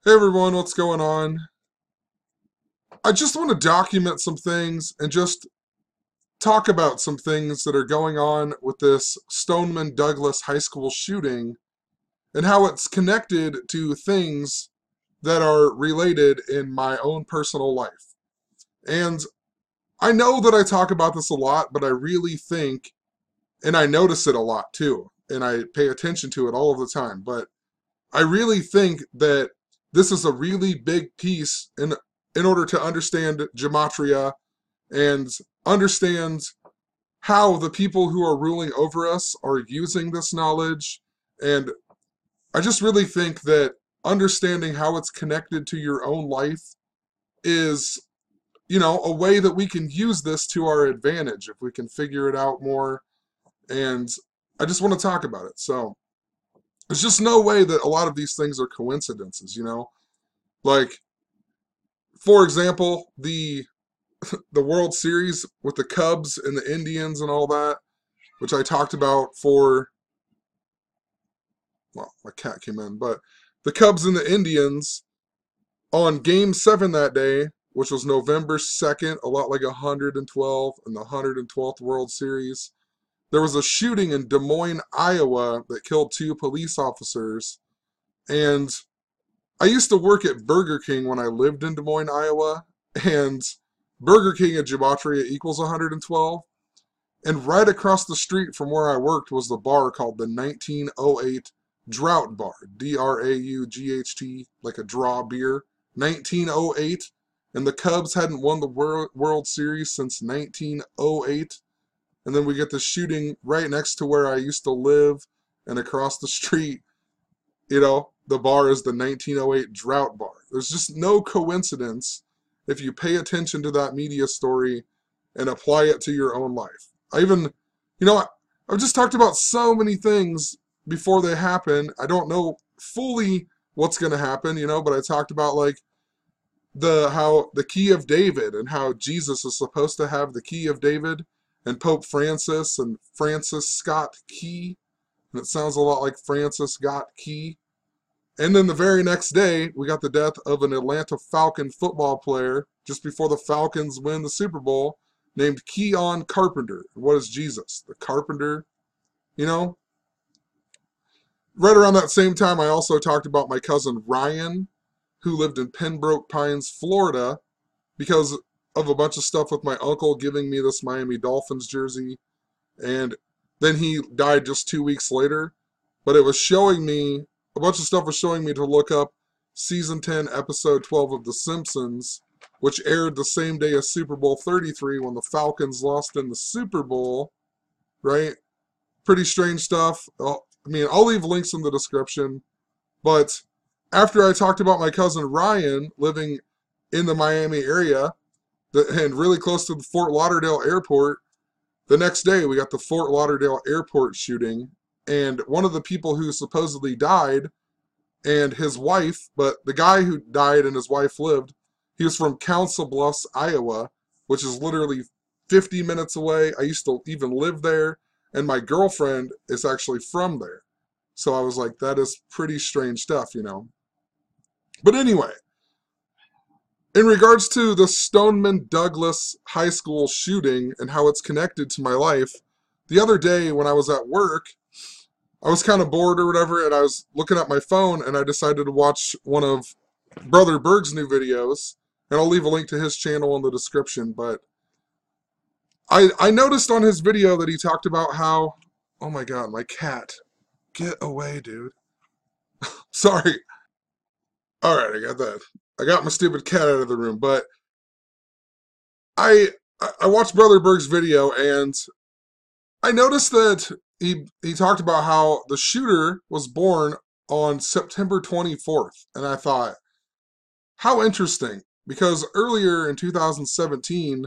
Hey everyone, what's going on? I just want to document some things and just talk about some things that are going on with this Stoneman Douglas High School shooting and how it's connected to things that are related in my own personal life. And I know that I talk about this a lot, but I really think, and I notice it a lot too, and I pay attention to it all of the time, but I really think that this is a really big piece in order to understand gematria and understand how the people who are ruling over us are using this knowledge. And I just really think that understanding how it's connected to your own life is, a way that we can use this to our advantage if we can figure it out more. And I just want to talk about it. So there's just no way that a lot of these things are coincidences. Like, for example, the World Series with the Cubs and the Indians and all that, which I talked about well, my cat came in, but the Cubs and the Indians on Game 7 that day, which was November 2nd, a lot like 112 in the 112th World Series, there was a shooting in Des Moines, Iowa that killed two police officers. And I used to work at Burger King when I lived in Des Moines, Iowa, and Burger King at Gematria equals 112. And right across the street from where I worked was the bar called the 1908 Drought Bar. Draught, like a draw beer. 1908. And the Cubs hadn't won the World Series since 1908. And then we get the shooting right next to where I used to live. And across the street, the bar is the 1908 Drought Bar. There's just no coincidence if you pay attention to that media story and apply it to your own life. I've just talked about so many things before they happen. I don't know fully what's going to happen, but I talked about like how the key of David and how Jesus is supposed to have the key of David, and Pope Francis and Francis Scott Key, and it sounds a lot like Francis got key. And then the very next day, we got the death of an Atlanta Falcon football player just before the Falcons win the Super Bowl, named Keon Carpenter. What is Jesus? The carpenter? You know? Right around that same time, I also talked about my cousin Ryan, who lived in Pembroke Pines, Florida, because of a bunch of stuff with my uncle giving me this Miami Dolphins jersey. And then he died just 2 weeks later. But it was showing me, a bunch of stuff was showing me to look up Season 10, Episode 12 of The Simpsons, which aired the same day as Super Bowl 33 when the Falcons lost in the Super Bowl, right? Pretty strange stuff. I'll leave links in the description. But after I talked about my cousin Ryan living in the Miami area and really close to the Fort Lauderdale airport, the next day we got the Fort Lauderdale airport shooting. And one of the people who supposedly died and his wife, but the guy who died and his wife lived, he was from Council Bluffs, Iowa, which is literally 50 minutes away. I used to even live there, and my girlfriend is actually from there. So I was like, that is pretty strange stuff. But anyway, in regards to the Stoneman Douglas High School shooting and how it's connected to my life, the other day when I was at work, I was kind of bored or whatever, and I was looking at my phone, and I decided to watch one of Brother Berg's new videos, and I'll leave a link to his channel in the description. But I noticed on his video that he talked about how, oh my god, my cat, get away, dude. Sorry. All right, I got that. I got my stupid cat out of the room, but I I watched Brother Berg's video, and I noticed that he talked about how the shooter was born on September 24th, and I thought, how interesting, because earlier in 2017,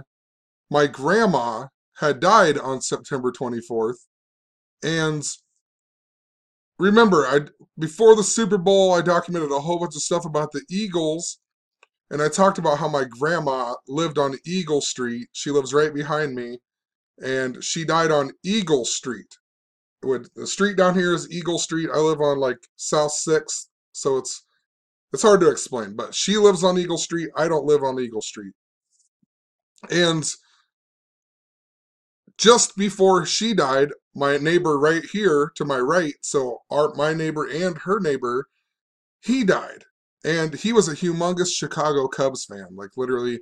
my grandma had died on September 24th, and remember, before the Super Bowl, I documented a whole bunch of stuff about the Eagles, and I talked about how my grandma lived on Eagle Street. She lives right behind me, and she died on Eagle Street. The street down here is Eagle Street. I live on like South 6th, so it's It's hard to explain, but she lives on Eagle Street. I don't live on Eagle Street. And just before she died, my neighbor right here to my right, so my neighbor and her neighbor, he died. And he was a humongous Chicago Cubs fan. Like literally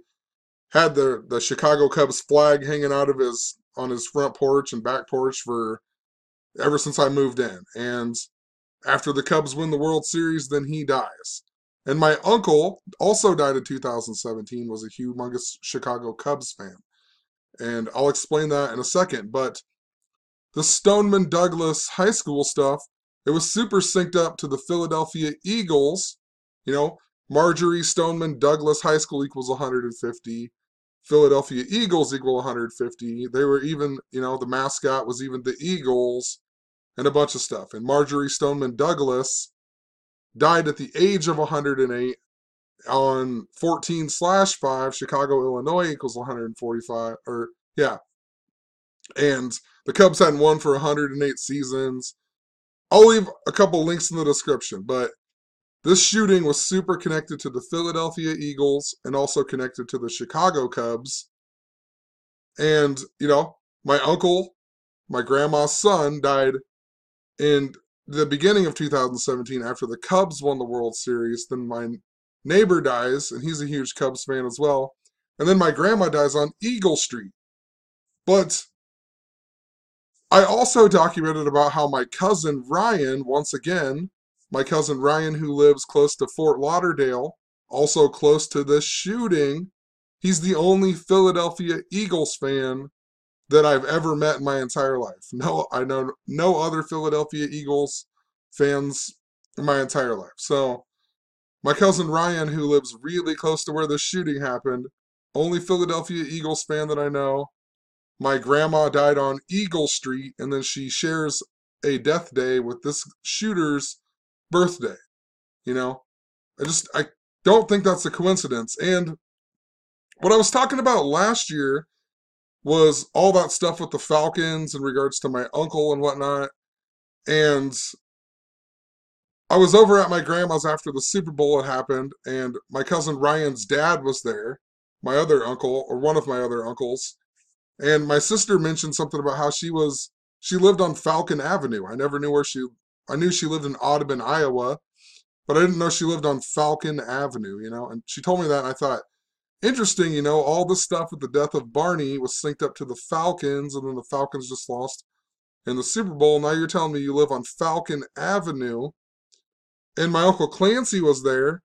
had the Chicago Cubs flag hanging out of his on his front porch and back porch for ever since I moved in. And after the Cubs win the World Series, then he dies. And my uncle also died in 2017, was a humongous Chicago Cubs fan. And I'll explain that in a second. But the Stoneman Douglas high school stuff, it was super synced up to the Philadelphia Eagles. You know, Marjorie Stoneman Douglas High School equals 150. Philadelphia Eagles equal 150. They were even, the mascot was even the Eagles and a bunch of stuff. And Marjorie Stoneman Douglas died at the age of 108 on 14/5. Chicago, Illinois equals 145. Or, yeah. And the Cubs hadn't won for 108 seasons. I'll leave a couple links in the description, but this shooting was super connected to the Philadelphia Eagles and also connected to the Chicago Cubs. And, my uncle, my grandma's son, died in the beginning of 2017 after the Cubs won the World Series. Then my neighbor dies, and he's a huge Cubs fan as well. And then my grandma dies on Eagle Street. But I also documented about how my cousin Ryan, once again, my cousin Ryan who lives close to Fort Lauderdale, also close to this shooting, he's the only Philadelphia Eagles fan that I've ever met in my entire life. No, I know no other Philadelphia Eagles fans in my entire life. So my cousin Ryan, who lives really close to where the shooting happened, only Philadelphia Eagles fan that I know. My grandma died on Eagle Street, and then she shares a death day with this shooter's birthday. I don't think that's a coincidence. And what I was talking about last year was all that stuff with the Falcons in regards to my uncle and whatnot. And I was over at my grandma's after the Super Bowl had happened, and my cousin Ryan's dad was there, my other uncle, or one of my other uncles. And my sister mentioned something about how she lived on Falcon Avenue. I never knew I knew she lived in Audubon, Iowa, but I didn't know she lived on Falcon Avenue, and she told me that, and I thought, interesting, all this stuff with the death of Barney was synced up to the Falcons, and then the Falcons just lost in the Super Bowl. Now you're telling me you live on Falcon Avenue, and my Uncle Clancy was there,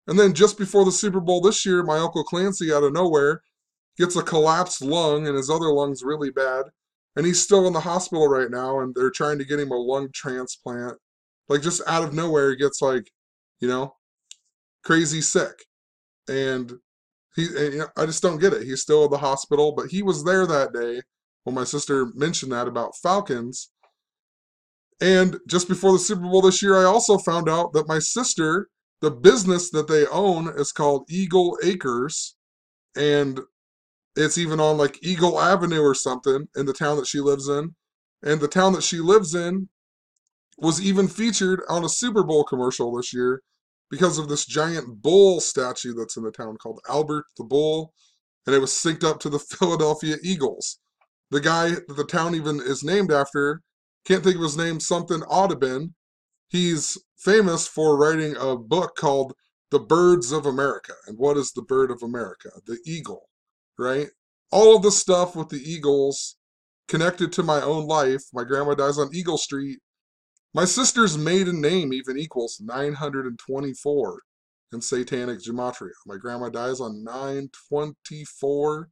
and then just before the Super Bowl this year, my Uncle Clancy out of nowhere gets a collapsed lung, and his other lung's really bad, and he's still in the hospital right now, and they're trying to get him a lung transplant. Like, just out of nowhere, he gets, crazy sick. And I just don't get it. He's still in the hospital, but he was there that day when my sister mentioned that about Falcons. And just before the Super Bowl this year, I also found out that my sister, the business that they own is called Eagle Acres, and it's even on like Eagle Avenue or something in the town that she lives in. And the town that she lives in was even featured on a Super Bowl commercial this year because of this giant bull statue that's in the town called Albert the Bull. And it was synced up to the Philadelphia Eagles. The guy that the town even is named after, can't think of his name, something Audubon. He's famous for writing a book called The Birds of America. And what is the bird of America? The eagle, right? All of the stuff with the Eagles connected to my own life. My grandma dies on Eagle Street. My sister's maiden name even equals 924 in satanic gematria. My grandma dies on 924.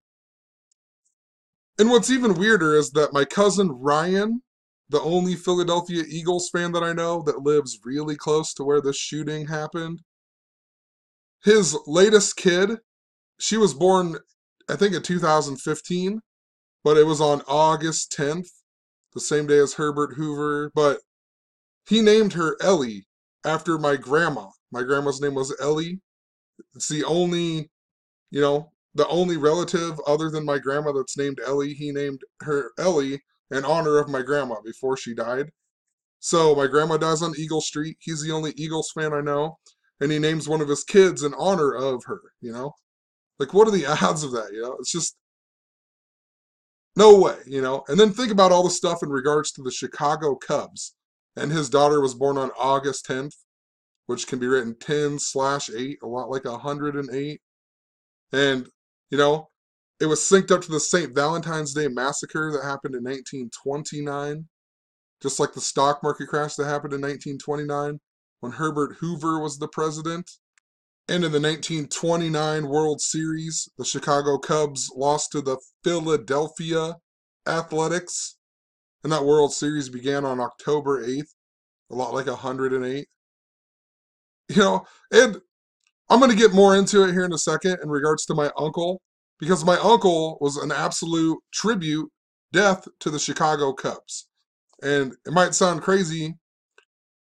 And what's even weirder is that my cousin Ryan, the only Philadelphia Eagles fan that I know that lives really close to where this shooting happened, his latest kid, she was born, I think, in 2015, but it was on August 10th, the same day as Herbert Hoover. But he named her Ellie after my grandma. My grandma's name was Ellie. It's the only, the only relative other than my grandma that's named Ellie. He named her Ellie in honor of my grandma before she died. So my grandma dies on Eagle Street. He's the only Eagles fan I know. and he names one of his kids in honor of her, you know? Like, what are the odds of that, you know? It's just no way, you know? And then think about all the stuff in regards to the Chicago Cubs. And his daughter was born on August 10th, which can be written 10/8, a lot like 108. And, you know, it was synced up to the St. Valentine's Day massacre that happened in 1929, just like the stock market crash that happened in 1929 when Herbert Hoover was the president. And in the 1929 World Series, the Chicago Cubs lost to the Philadelphia Athletics. And that World Series began on October 8th, a lot like 108. You know, and I'm going to get more into it here in a second in regards to my uncle, because my uncle was an absolute tribute death to the Chicago Cubs. And it might sound crazy,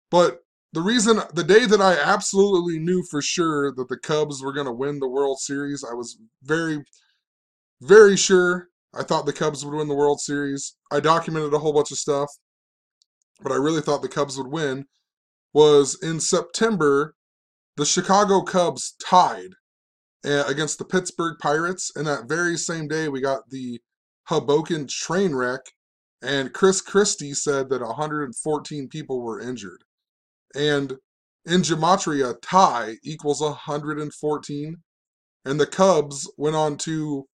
but the day that I absolutely knew for sure that the Cubs were going to win the World Series, I was very, very sure. I thought the Cubs would win the World Series. I documented a whole bunch of stuff, but I really thought the Cubs would win, was in September, the Chicago Cubs tied against the Pittsburgh Pirates, and that very same day we got the Hoboken train wreck, and Chris Christie said that 114 people were injured. And in gematria, tie equals 114, and the Cubs went on to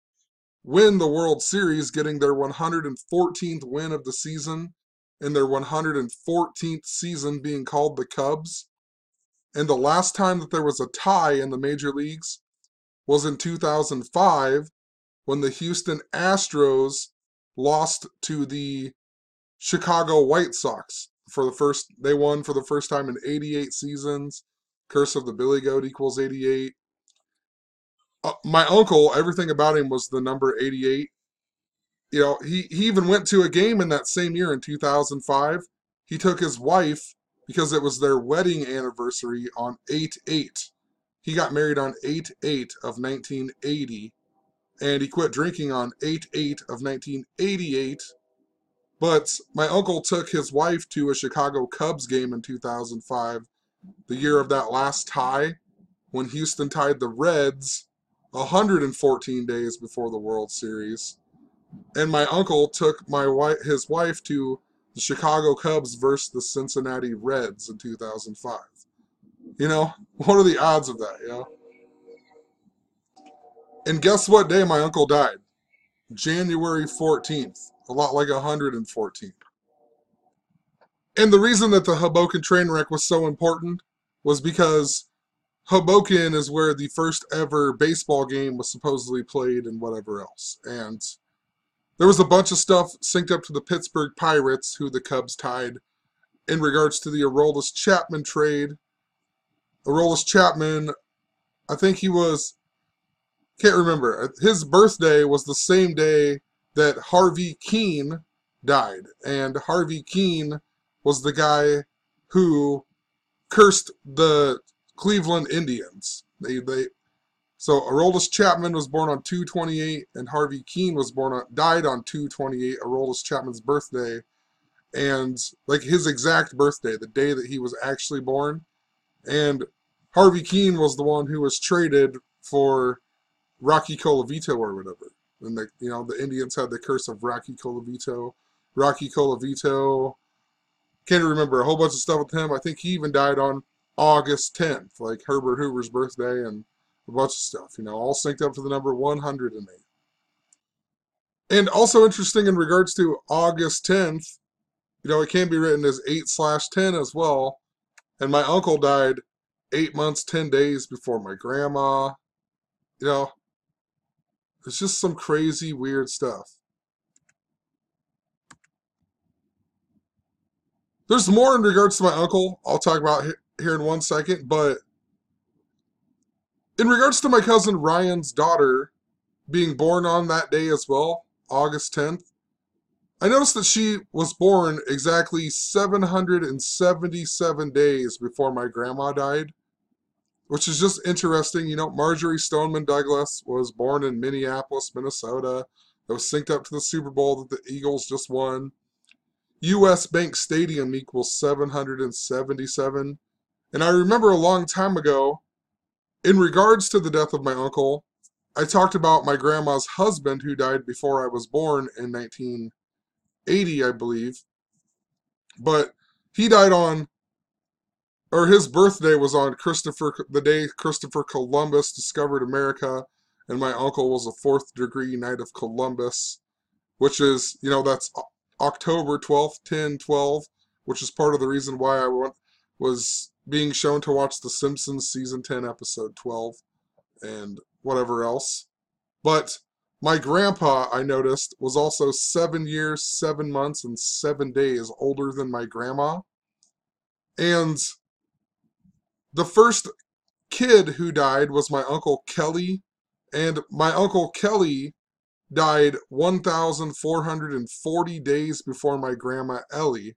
win the World Series, getting their 114th win of the season, and their 114th season being called the Cubs. And the last time that there was a tie in the major leagues was in 2005 when the Houston Astros lost to the Chicago White Sox. They won for the first time in 88 seasons. Curse of the Billy Goat equals 88. My uncle, everything about him was the number 88. You know, he even went to a game in that same year in 2005. He took his wife because it was their wedding anniversary on 8/8. He got married on 8/8 of 1980, and he quit drinking on 8/8 of 1988. But my uncle took his wife to a Chicago Cubs game in 2005, the year of that last tie, when Houston tied the Reds 114 days before the World Series. And my uncle took his wife to the Chicago Cubs versus the Cincinnati Reds in 2005. You know, what are the odds of that, you know? And guess what day my uncle died? January 14th, a lot like 114. And the reason that the Hoboken train wreck was so important was because Hoboken is where the first ever baseball game was supposedly played and whatever else. And there was a bunch of stuff synced up to the Pittsburgh Pirates, who the Cubs tied, in regards to the Aroldis Chapman trade. Aroldis Chapman, I think can't remember. His birthday was the same day that Harvey Keene died. And Harvey Keene was the guy who cursed the Cleveland Indians. So Aroldis Chapman was born on 2/28, and Harvey Keene died on 2/28, Aroldis Chapman's birthday, and like his exact birthday, the day that he was actually born. And Harvey Keene was the one who was traded for Rocky Colavito or whatever. And the Indians had the curse of Rocky Colavito. Rocky Colavito, can't remember a whole bunch of stuff with him. I think he even died on August 10th, like Herbert Hoover's birthday, and a bunch of stuff, all synced up to the number 108. And also interesting in regards to August 10th, it can be written as 8/10 as well. And my uncle died 8 months, 10 days before my grandma. It's just some crazy, weird stuff. There's more in regards to my uncle I'll talk about here in 1 second, but in regards to my cousin Ryan's daughter being born on that day as well, August 10th, I noticed that she was born exactly 777 days before my grandma died, which is just interesting. Marjorie Stoneman Douglas was born in Minneapolis, Minnesota. That was synced up to the Super Bowl that the Eagles just won. U.S. Bank Stadium equals 777. And I remember a long time ago, in regards to the death of my uncle, I talked about my grandma's husband who died before I was born in 1980, I believe. But he died on, or his birthday was on the day Christopher Columbus discovered America, and my uncle was a fourth degree Knight of Columbus, which is, that's October 12th, 10/12, which is part of the reason why was being shown to watch The Simpsons season 10, episode 12, and whatever else. But my grandpa, I noticed, was also 7 years, 7 months, and 7 days older than my grandma. And the first kid who died was my Uncle Kelly, and my Uncle Kelly died 1,440 days before my Grandma Ellie,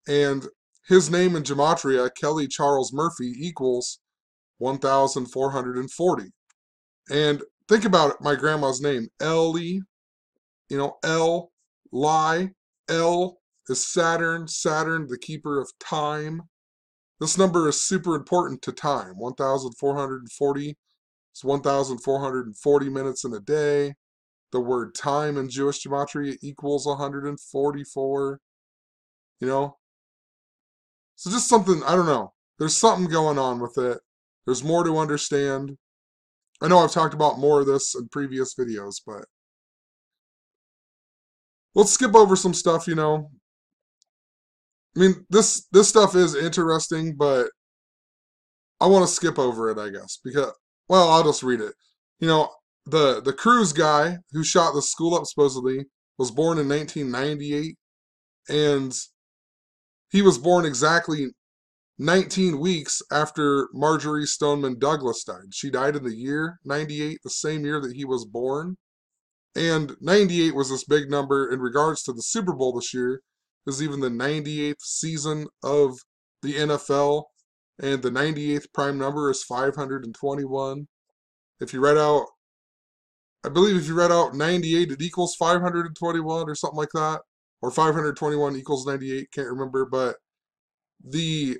and his name in gematria, Kelly Charles Murphy, equals 1,440. And think about it, my grandma's name, Ellie, L, lie, L is Saturn, Saturn, the keeper of time. This number is super important to time. 1,440 is 1,440 minutes in a day. The word time in Jewish gematria equals 144. So just something, I don't know. There's something going on with it. There's more to understand. I know I've talked about more of this in previous videos, but let's skip over some stuff, I mean, this stuff is interesting, but I want to skip over it, I guess, because, well, I'll just read it. The Cruz guy who shot the school up supposedly was born in 1998, and he was born exactly 19 weeks after Marjorie Stoneman Douglas died. She died in the year 98, the same year that he was born. And 98 was this big number in regards to the Super Bowl this year. It was even the 98th season of the NFL, and the 98th prime number is 521. If you read out, I believe if you read out 98, it equals 521 or something like that. Or 521 equals 98, can't remember, but the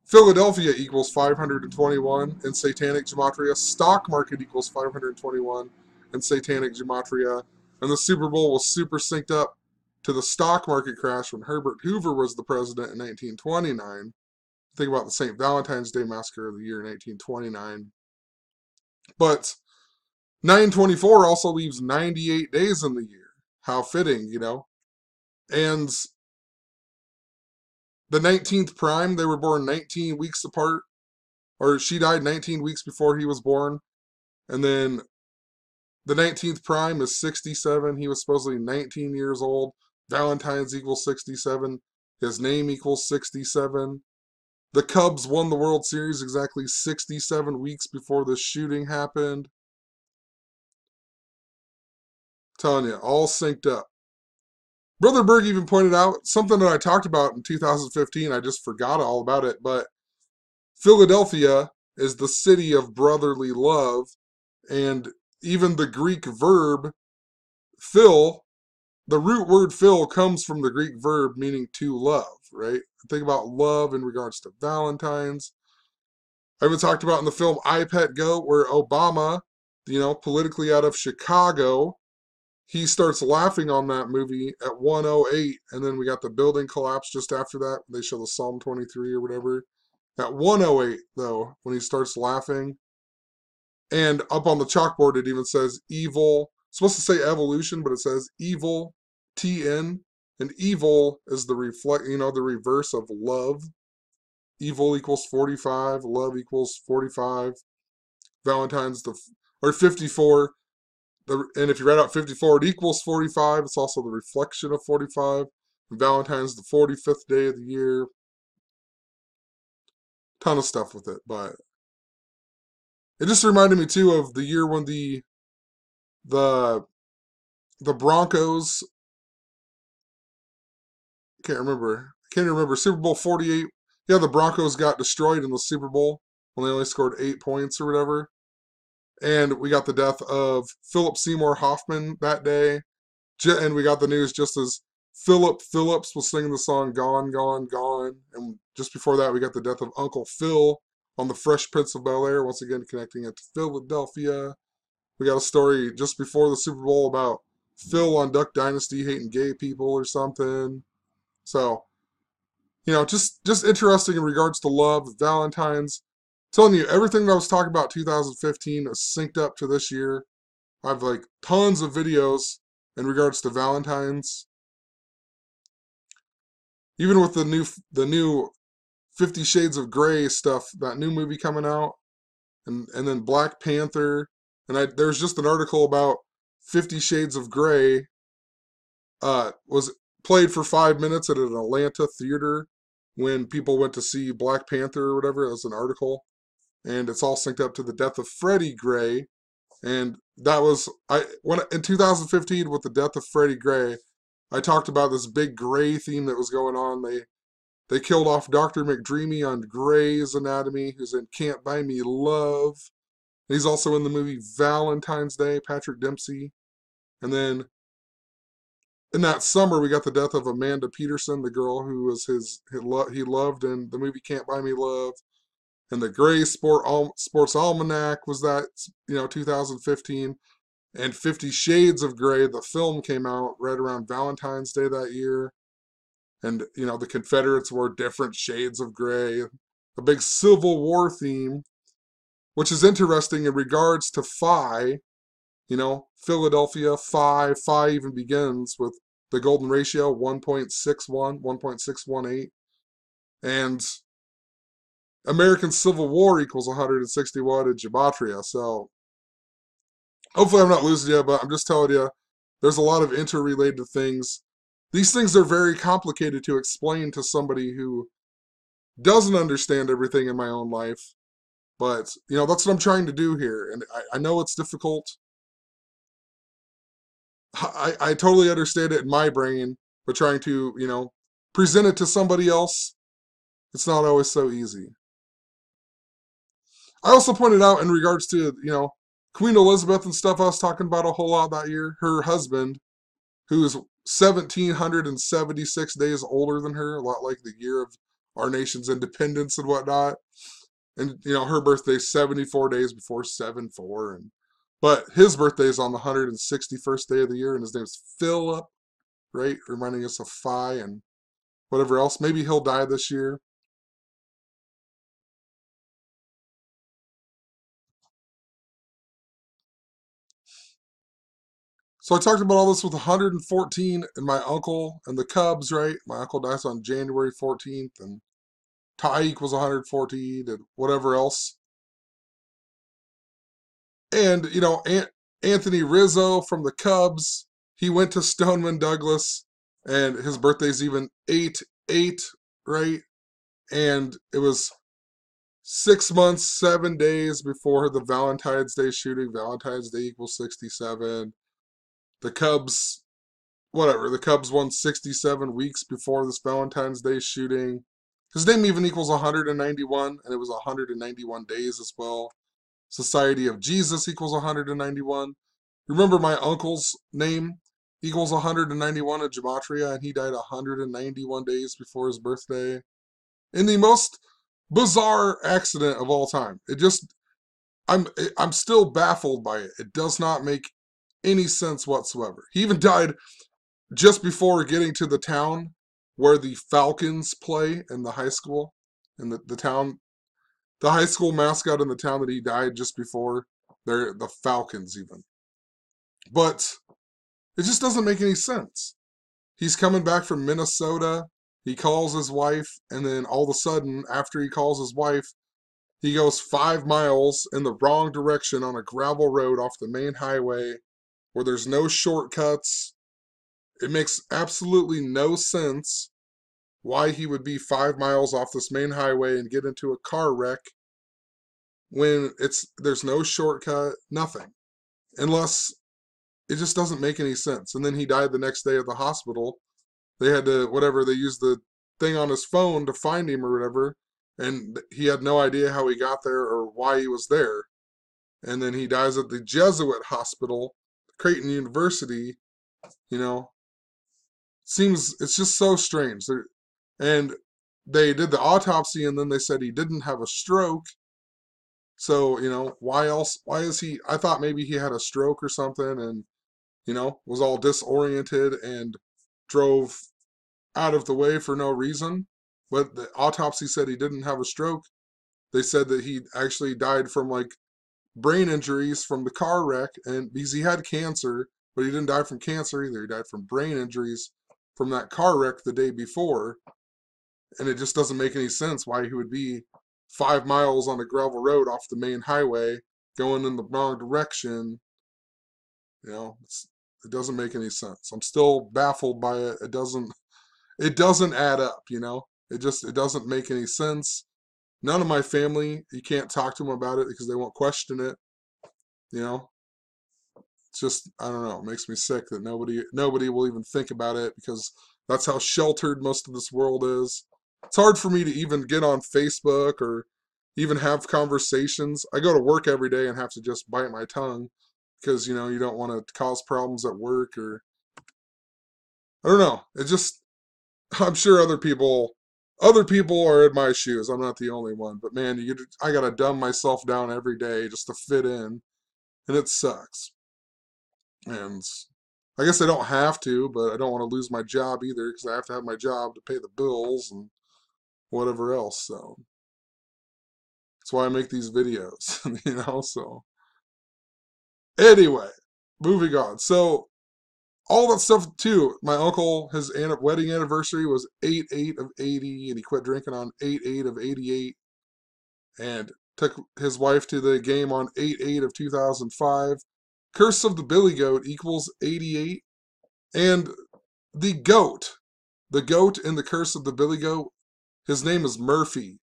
Philadelphia equals 521 in Satanic Gematria. Stock market equals 521 in Satanic Gematria. And the Super Bowl was super synced up to the stock market crash when Herbert Hoover was the president in 1929. Think about the St. Valentine's Day Massacre of the year 1929. But 924 also leaves 98 days in the year. How fitting, And the 19th prime, they were born 19 weeks apart, or she died 19 weeks before he was born. And then the 19th prime is 67. He was supposedly 19 years old. Valentine's equals 67. His name equals 67. The Cubs won the World Series exactly 67 weeks before the shooting happened. I'm telling you, all synced up. Brother Berg even pointed out something that I talked about in 2015. I just forgot all about it, but Philadelphia is the city of brotherly love, and even the Greek verb phil, the root word phil comes from the Greek verb meaning to love, right? Think about love in regards to Valentine's. I even talked about in the film I Pet Goat, where Obama, politically out of Chicago, he starts laughing on that movie at 1:08, and then we got the building collapse just after that. They show the Psalm 23 or whatever. At 1:08, though, when he starts laughing, and up on the chalkboard it even says evil. It's supposed to say evolution, but it says evil, TN, and evil is the the reverse of love. Evil equals 45, love equals 45. Valentine's or 54. And if you write out 54, it equals 45. It's also the reflection of 45. And Valentine's the 45th day of the year. Ton of stuff with it, but it just reminded me too of the year when the Broncos, can't remember Super Bowl 48. Yeah, the Broncos got destroyed in the Super Bowl when they only scored 8 points or whatever. And we got the death of Philip Seymour Hoffman that day. And we got the news just as Philip Phillips was singing the song Gone, Gone, Gone. And just before that, we got the death of Uncle Phil on the Fresh Prince of Bel-Air, once again connecting it to Philadelphia. We got a story just before the Super Bowl about Phil on Duck Dynasty hating gay people or something. So, just interesting in regards to love, Valentine's. I'm telling you, everything that I was talking about 2015 is synced up to this year. I have like tons of videos in regards to Valentine's. Even with the new 50 Shades of Grey stuff, that new movie coming out, and then Black Panther, and there's just an article about 50 Shades of Grey was played for 5 minutes at an Atlanta theater when people went to see Black Panther or whatever. It was an article, and it's all synced up to the death of Freddie Gray, and that was when in 2015 with the death of Freddie Gray, I talked about this big Gray theme that was going on. They killed off Dr. McDreamy on Grey's Anatomy, who's in Can't Buy Me Love. He's also in the movie Valentine's Day, Patrick Dempsey. And then in that summer, we got the death of Amanda Peterson, the girl who was he loved in the movie Can't Buy Me Love. And the Gray Sports Almanac was that, 2015. And 50 Shades of Grey, the film, came out right around Valentine's Day that year. And, the Confederates wore different shades of gray. A big Civil War theme, which is interesting in regards to Phi. Philadelphia, Phi even begins with the golden ratio, 1.61, 1.618. And American Civil War equals 161 in Gematria. So, hopefully I'm not losing you, but I'm just telling you, there's a lot of interrelated things. These things are very complicated to explain to somebody who doesn't understand everything in my own life. But, that's what I'm trying to do here. And I know it's difficult. I totally understand it in my brain, but trying to, present it to somebody else, it's not always so easy. I also pointed out in regards to, Queen Elizabeth and stuff I was talking about a whole lot that year, her husband, who is 1,776 days older than her, a lot like the year of our nation's independence and whatnot. And, her birthday's 74 days before 7/4. But his birthday is on the 161st day of the year, and his name's Philip, right? Reminding us of Phi and whatever else. Maybe he'll die this year. So I talked about all this with 114 and my uncle and the Cubs, right? My uncle dies on January 14th, and Ty equals 114 and whatever else. And, Anthony Rizzo from the Cubs, he went to Stoneman Douglas, and his birthday's even 8/8, right? And it was 6 months, 7 days before the Valentine's Day shooting. Valentine's Day equals 67. The Cubs, whatever, the Cubs won 67 weeks before this Valentine's Day shooting. His name even equals 191, and it was 191 days as well. Society of Jesus equals 191. Remember my uncle's name equals 191 in Gematria, and he died 191 days before his birthday. In the most bizarre accident of all time. I'm still baffled by it. It does not make any sense whatsoever. He even died just before getting to the town where the Falcons play in the high school. In the high school mascot in the town that he died just before, they're the Falcons even. But it just doesn't make any sense. He's coming back from Minnesota. He calls his wife, and then all of a sudden, after he calls his wife, he goes 5 miles in the wrong direction on a gravel road off the main highway where there's no shortcuts. It makes absolutely no sense why he would be 5 miles off this main highway and get into a car wreck when there's no shortcut, nothing. Unless it just doesn't make any sense. And then he died the next day at the hospital. They had to, they used the thing on his phone to find him or whatever, and he had no idea how he got there or why he was there. And then he dies at the Jesuit hospital, Creighton University. It's it's just so strange. And they did the autopsy and then they said he didn't have a stroke. So, why else? Why is he? I thought maybe he had a stroke or something and, was all disoriented and drove out of the way for no reason. But the autopsy said he didn't have a stroke. They said that he actually died from like brain injuries from the car wreck, and because he had cancer, but he didn't die from cancer either. He died from brain injuries from that car wreck the day before. And it just doesn't make any sense why he would be 5 miles on a gravel road off the main highway going in the wrong direction. It doesn't make any sense. I'm still baffled by it. It doesn't add up. It doesn't make any sense. None of my family, you can't talk to them about it because they won't question it. It's just, I don't know, it makes me sick that nobody will even think about it because that's how sheltered most of this world is. It's hard for me to even get on Facebook or even have conversations. I go to work every day and have to just bite my tongue because, you don't want to cause problems at work or, I don't know. I'm sure other people are in my shoes. I'm not the only one, but man, I gotta dumb myself down every day just to fit in, and it sucks. And I guess I don't have to, but I don't want to lose my job either because I have to have my job to pay the bills and whatever else. So that's why I make these videos, So anyway, moving on. So all that stuff too. My uncle, his wedding anniversary was 8/8 of 80, and he quit drinking on 8/8 of 88, and took his wife to the game on 8/8 of 2005. Curse of the Billy Goat equals 88, and the goat in the Curse of the Billy Goat, his name is Murphy.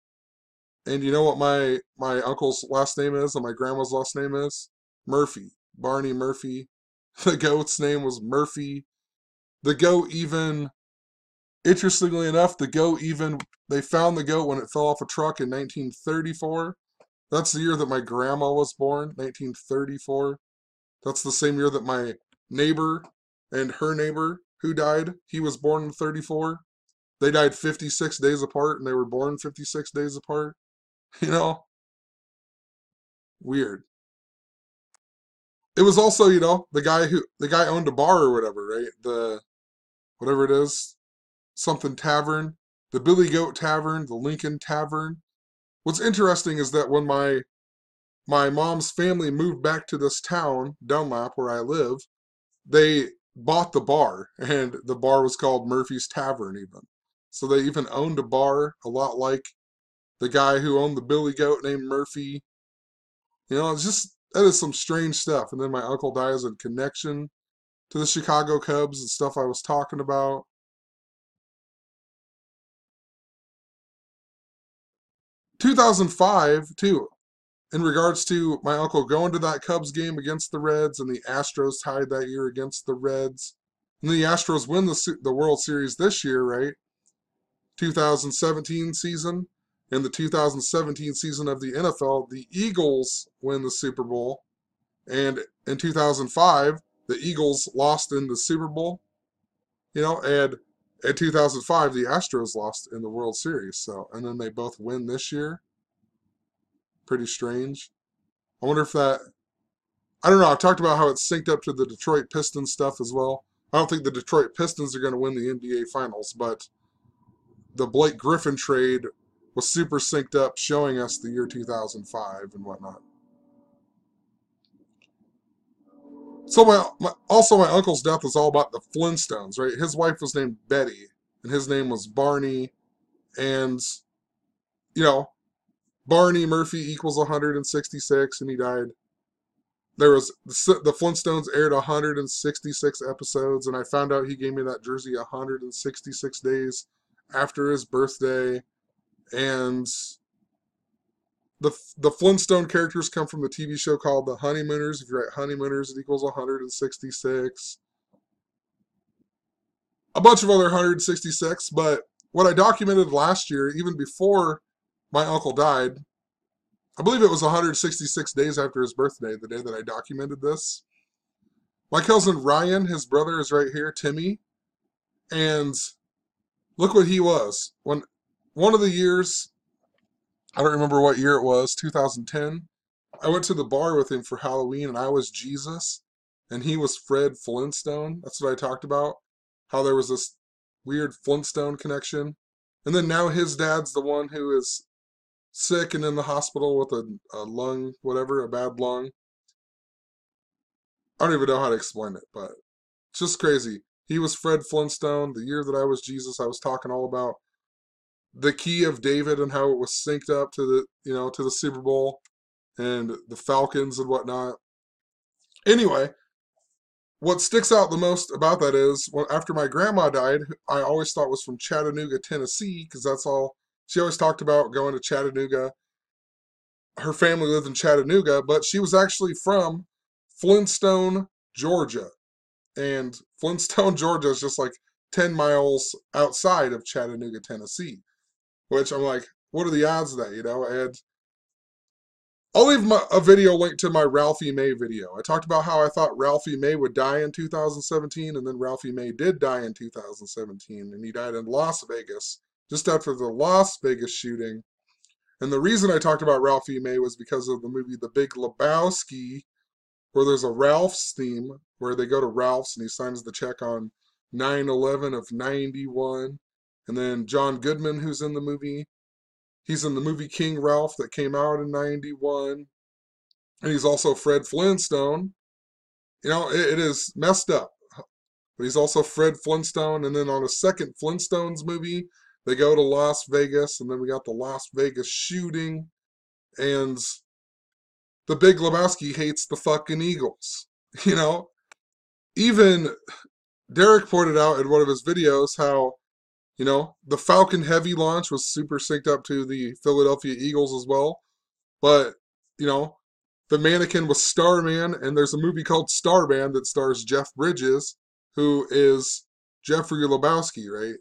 And you know what my uncle's last name is and my grandma's last name is? Murphy. Barney Murphy. The goat's name was Murphy. The goat even, interestingly enough, they found the goat when it fell off a truck in 1934. That's the year that my grandma was born, 1934. That's the same year that my neighbor and her neighbor who died, he was born in 34. They died 56 days apart and they were born 56 days apart. You know, weird. It was also, the guy owned a bar or whatever, right? The whatever it is, something tavern, the Billy Goat Tavern, the Lincoln Tavern. What's interesting is that when my mom's family moved back to this town, Dunlap, where I live, they bought the bar, and the bar was called Murphy's Tavern even. So they even owned a bar, a lot like the guy who owned the Billy Goat named Murphy. It's just, that is some strange stuff. And then my uncle dies in connection to the Chicago Cubs and stuff I was talking about. 2005, too, in regards to my uncle going to that Cubs game against the Reds, and the Astros tied that year against the Reds. And the Astros win the World Series this year, right? 2017 season. In the 2017 season of the NFL, the Eagles win the Super Bowl. And in 2005, the Eagles lost in the Super Bowl. And in 2005, the Astros lost in the World Series. So, and then they both win this year. Pretty strange. I wonder if I don't know. I've talked about how it's synced up to the Detroit Pistons stuff as well. I don't think the Detroit Pistons are going to win the NBA Finals, but the Blake Griffin trade was super synced up, showing us the year 2005 and whatnot. So my uncle's death was all about the Flintstones, right? His wife was named Betty, and his name was Barney, and you know, Barney Murphy equals 166, and he died. The Flintstones aired 166 episodes, and I found out he gave me that jersey 166 days after his birthday. And the Flintstone characters come from the TV show called The Honeymooners. If you write Honeymooners, it equals 166. A bunch of other 166, but what I documented last year, even before my uncle died, I believe it was 166 days after his birthday, the day that I documented this. My cousin Ryan, his brother is right here, Timmy. And look what he was. When one of the years, I don't remember what year it was, 2010, I went to the bar with him for Halloween and I was Jesus and he was Fred Flintstone. That's what I talked about. How there was this weird Flintstone connection. And then now his dad's the one who is sick and in the hospital with a lung, whatever, a bad lung. I don't even know how to explain it, but it's just crazy. He was Fred Flintstone. The year that I was Jesus, I was talking all about the key of David and how it was synced up to to the Super Bowl and the Falcons and whatnot. Anyway, what sticks out the most about that is after my grandma died, I always thought was from Chattanooga, Tennessee, because that's all she always talked about going to Chattanooga. Her family lived in Chattanooga, but she was actually from Flintstone, Georgia. And Flintstone, Georgia is just like 10 miles outside of Chattanooga, Tennessee. Which I'm like, what are the odds of that, And I'll leave a video link to my Ralphie May video. I talked about how I thought Ralphie May would die in 2017, and then Ralphie May did die in 2017, and he died in Las Vegas, just after the Las Vegas shooting. And the reason I talked about Ralphie May was because of the movie The Big Lebowski, where there's a Ralph's theme, where they go to Ralph's and he signs the check on 9/11 of 91. And then John Goodman, who's in the movie, he's in the movie King Ralph that came out in 91. And he's also Fred Flintstone. It is messed up. But he's also Fred Flintstone. And then on a second Flintstones movie, they go to Las Vegas. And then we got the Las Vegas shooting. And the Big Lebowski hates the fucking Eagles. Even Derek pointed out in one of his videos how, the Falcon Heavy launch was super synced up to the Philadelphia Eagles as well. But, the mannequin was Starman, and there's a movie called Starman that stars Jeff Bridges, who is Jeffrey Lebowski, right?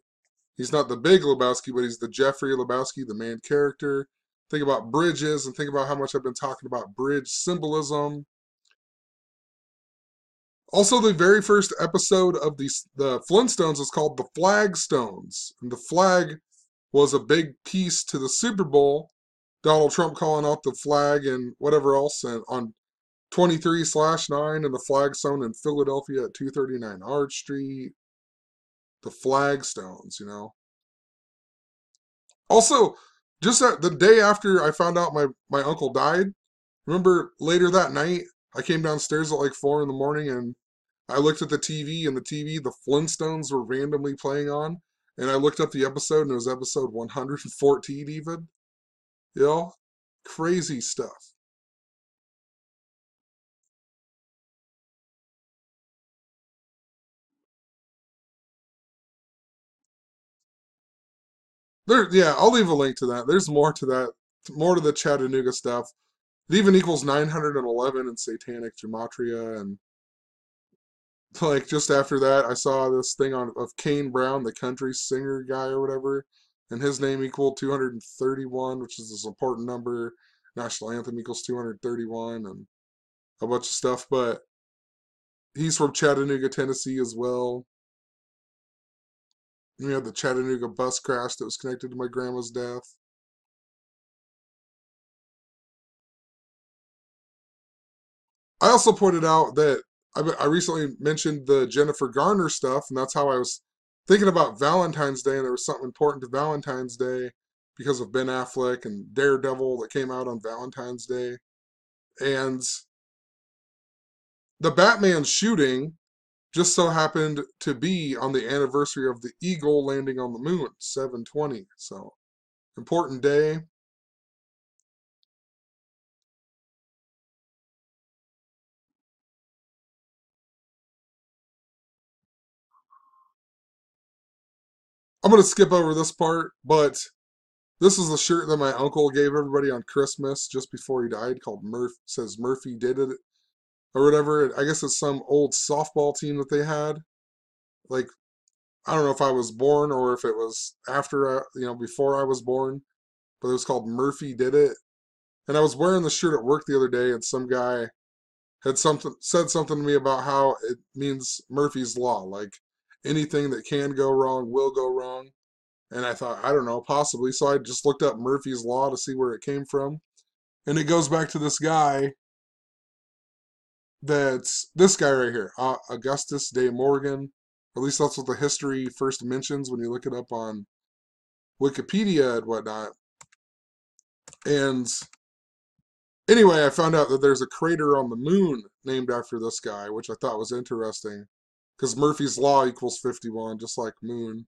He's not the Big Lebowski, but he's the Jeffrey Lebowski, the main character. Think about bridges and think about how much I've been talking about bridge symbolism. Also, the very first episode of the Flintstones is called The Flagstones. And the flag was a big piece to the Super Bowl. Donald Trump calling out the flag and whatever else on 23/9 and the Flagstone in Philadelphia at 239 Arch Street. The Flagstones. Also, just the day after I found out my uncle died, remember later that night, I came downstairs at like 4 in the morning and I looked at the TV and the Flintstones were randomly playing on. And I looked up the episode and it was episode 114 even. You know? Crazy stuff. Yeah, I'll leave a link to that. There's more to that, more to the Chattanooga stuff. It even equals 911 in Satanic Gematria, and like just after that, I saw this thing on of Kane Brown, the country singer guy or whatever, and his name equaled 231, which is this important number. National anthem equals 231, and a bunch of stuff. But he's from Chattanooga, Tennessee, as well. We had the Chattanooga bus crash that was connected to my grandma's death. I also pointed out that I recently mentioned the Jennifer Garner stuff, and that's how I was thinking about Valentine's Day, and there was something important to Valentine's Day because of Ben Affleck and Daredevil that came out on Valentine's Day. And the Batman shooting just so happened to be on the anniversary of the Eagle landing on the moon, 7/20. So, important day. I'm going to skip over this part, but this is the shirt that my uncle gave everybody on Christmas just before he died called says Murphy did it or whatever. I guess it's some old softball team that they had. Like, I don't know if I was born or if it was after, before I was born, but it was called Murphy Did It. And I was wearing the shirt at work the other day and some guy said something to me about how it means Murphy's Law. Like, anything that can go wrong will go wrong. And I thought, I don't know, possibly. So I just looked up Murphy's Law to see where it came from. And it goes back to this guy that's this guy right here, Augustus de Morgan. At least that's what the history first mentions when you look it up on Wikipedia and whatnot. And anyway, I found out that there's a crater on the moon named after this guy, which I thought was interesting. Because Murphy's Law equals 51, just like moon.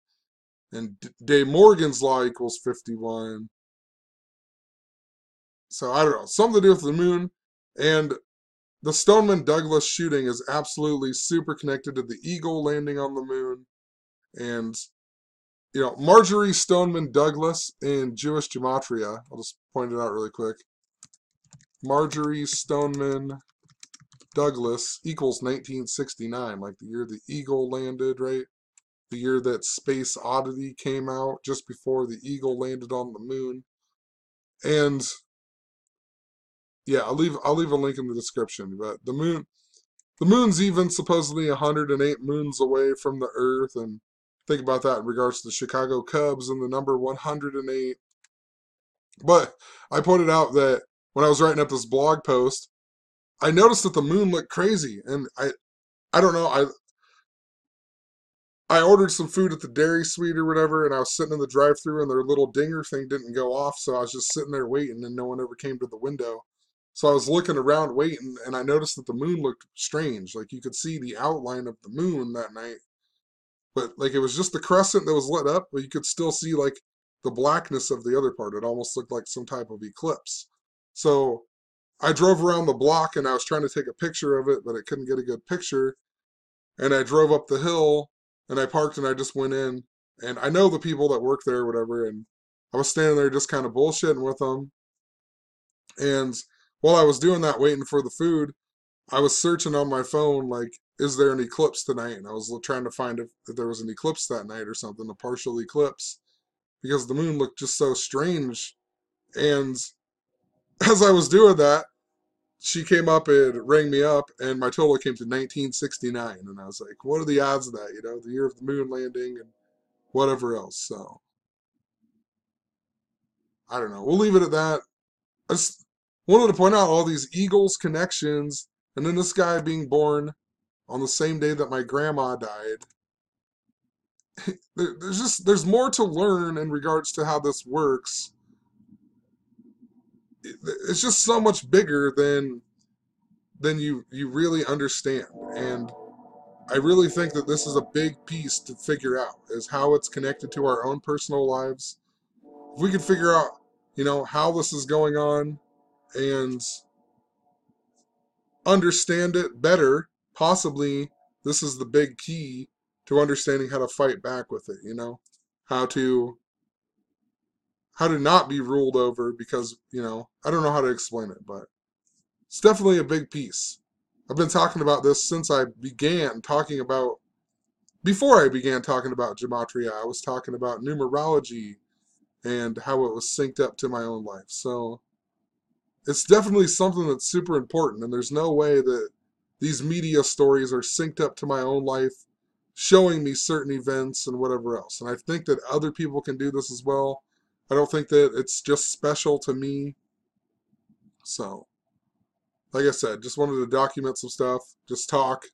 And De Morgan's Law equals 51. So I don't know, something to do with the moon. And the Stoneman Douglas shooting is absolutely super connected to the eagle landing on the moon. And, you know, Marjorie Stoneman Douglas in Jewish gematria, I'll just point it out really quick. Marjorie Stoneman Douglas equals 1969, like the year the eagle landed, right? The year that Space Oddity came out, just before the eagle landed on the moon. And yeah, I'll leave a link in the description. But the moon's even supposedly 108 moons away from the Earth, and think about that in regards to the Chicago Cubs and the number 108. But I pointed out that when I was writing up this blog post, I noticed that the moon looked crazy, and I don't know, I ordered some food at the Dairy Suite or whatever, and I was sitting in the drive-thru, and their little dinger thing didn't go off, so I was just sitting there waiting, and no one ever came to the window. So I was looking around waiting, and I noticed that the moon looked strange. Like, you could see the outline of the moon that night, but like it was just the crescent that was lit up, but you could still see like the blackness of the other part. It almost looked like some type of eclipse. So I drove around the block, and I was trying to take a picture of it, but I couldn't get a good picture. And I drove up the hill, and I parked, and I just went in. And I know the people that work there or whatever, and I was standing there just kind of bullshitting with them. And while I was doing that, waiting for the food, I was searching on my phone, like, is there an eclipse tonight? And I was trying to find if there was an eclipse that night or something, a partial eclipse, because the moon looked just so strange. And as I was doing that, she came up and rang me up, and my total came to 1969. And I was like, what are the odds of that? You know, the year of the moon landing and whatever else. So, I don't know. We'll leave it at that. I just wanted to point out all these Eagles connections, and then this guy being born on the same day that my grandma died. There's more to learn in regards to how this works. It's just so much bigger than you really understand. And I really think that this is a big piece to figure out, is how it's connected to our own personal lives. If we could figure out, you know, how this is going on and understand it better, possibly this is the big key to understanding how to fight back with it, you know? How to not be ruled over, because, you know, I don't know how to explain it, but it's definitely a big piece. I've been talking about this since before I began talking about gematria. I was talking about numerology and how it was synced up to my own life. So it's definitely something that's super important, and there's no way that these media stories are synced up to my own life, showing me certain events and whatever else. And I think that other people can do this as well. I don't think that it's just special to me. So, like I said, just wanted to document some stuff, just talk.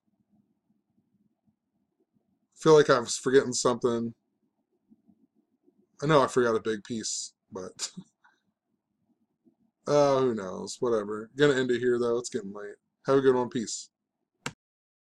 Feel like I was forgetting something. I know I forgot a big piece, but who knows? Whatever. Gonna end it here though. It's getting late. Have a good one. Peace.